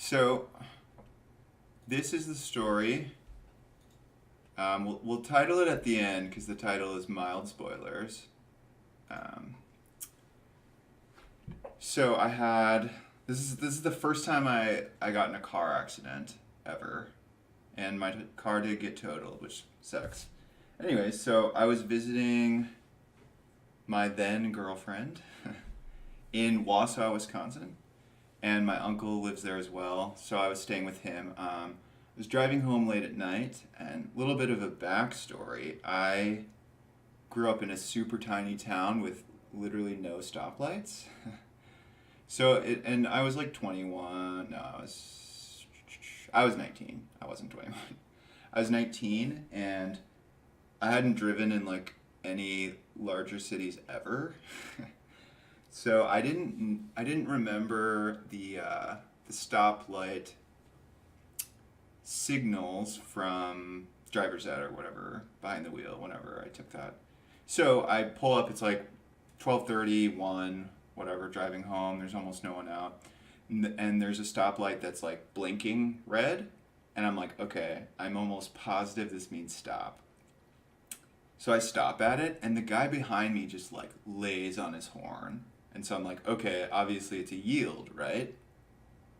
So this is the story. We'll title it at the end because the title is mild spoilers. Um, so I had this is the first time I got in a car accident ever, and my car did get totaled, which sucks. Anyway, so I was visiting my then girlfriend in Wausau, Wisconsin, and my uncle lives there as well. So I was staying with him. I was driving home late at night, and a little bit of a backstory. I grew up in a super tiny town with literally no stoplights. And I was like 21. No, I was 19. I wasn't 21. I was 19, and I hadn't driven in like any larger cities ever. So I didn't remember the stoplight signals from driver's ed or whatever behind the wheel whenever I took that. So I pull up, it's like 12:31, whatever, driving home. There's almost no one out. And there's a stoplight that's like blinking red. And I'm like, okay, I'm almost positive this means stop. So I stop at it, and the guy behind me just like lays on his horn. And so I'm like, okay, obviously it's a yield, right?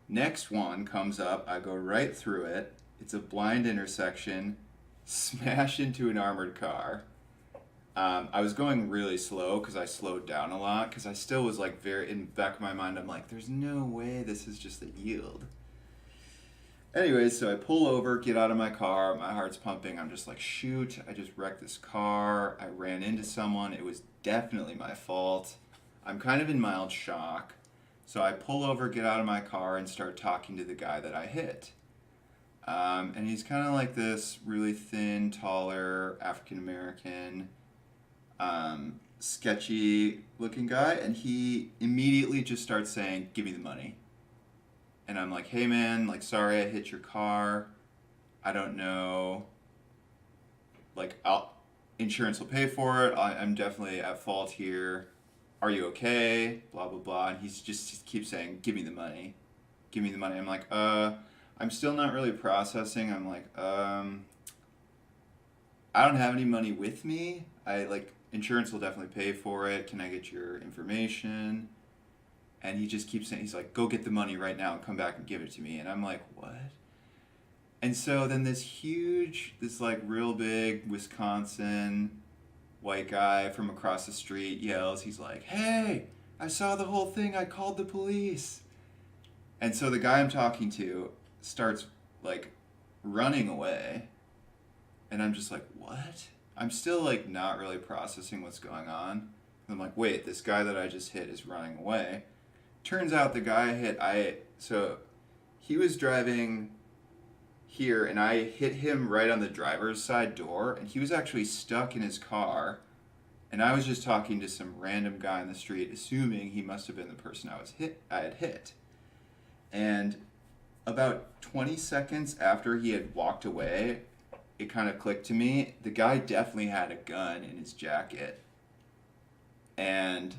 Next one comes up, I go right through it. It's a blind intersection, smash into an armored car. I was going really slow because I slowed down a lot because I still was like very in the back of my mind. I'm like, there's no way this is just a yield. Anyways, so I pull over, get out of my car. My heart's pumping. I'm just like, shoot, I just wrecked this car. I ran into someone. It was definitely my fault. I'm kind of in mild shock. So I pull over, get out of my car, and start talking to the guy that I hit. And he's kind of like this really thin, taller, African American, sketchy looking guy. And he immediately just starts saying, give me the money. And I'm like, hey man, like, sorry I hit your car. I don't know. Like, insurance will pay for it. I'm definitely at fault here. Are you okay? Blah, blah, blah. And he keeps saying, give me the money. Give me the money. I'm like, I'm still not really processing. I'm like, I don't have any money with me. Insurance will definitely pay for it. Can I get your information? And he just keeps saying, he's like, go get the money right now and come back and give it to me. And I'm like, what? And so then this like real big Wisconsin white guy from across the street yells, he's like, hey, I saw the whole thing. I called the police. And so the guy I'm talking to starts like running away. And I'm just like, what? I'm still like not really processing what's going on. And I'm like, wait, this guy that I just hit is running away. Turns out the guy so he was driving here, and I hit him right on the driver's side door, and he was actually stuck in his car, and I was just talking to some random guy in the street, assuming he must have been the person I had hit. And about 20 seconds after he had walked away, it kind of clicked to me. The guy definitely had a gun in his jacket. And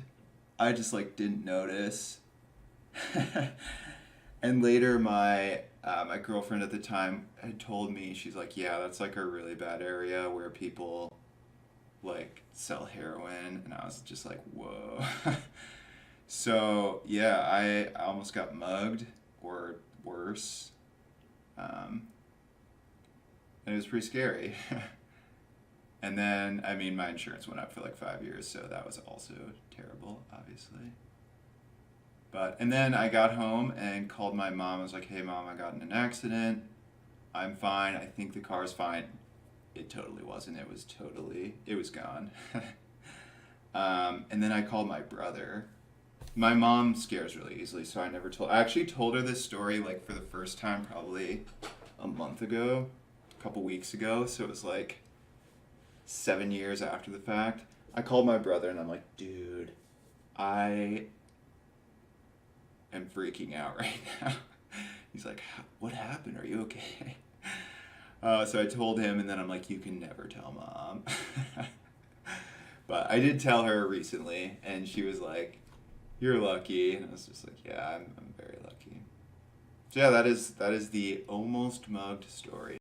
I just like didn't notice. And later my girlfriend at the time had told me, she's like, yeah, that's like a really bad area where people like sell heroin. And I was just like, whoa. So yeah, I almost got mugged or worse. And it was pretty scary. And then, I mean, my insurance went up for like 5 years, so that was also terrible, obviously. And then I got home and called my mom. I was like, hey mom, I got in an accident. I'm fine. I think the car's fine. It totally wasn't. It was gone. And then I called my brother. My mom scares really easily, so I actually told her this story like for the first time probably a month ago, a couple weeks ago. So it was like 7 years after the fact. I called my brother and I'm like, dude, I am freaking out right now. He's like, what happened? Are you okay? So I told him, and then I'm like, you can never tell mom. But I did tell her recently, and she was like, you're lucky. And I was just like, yeah, I'm very lucky. So yeah, that is the almost mugged story.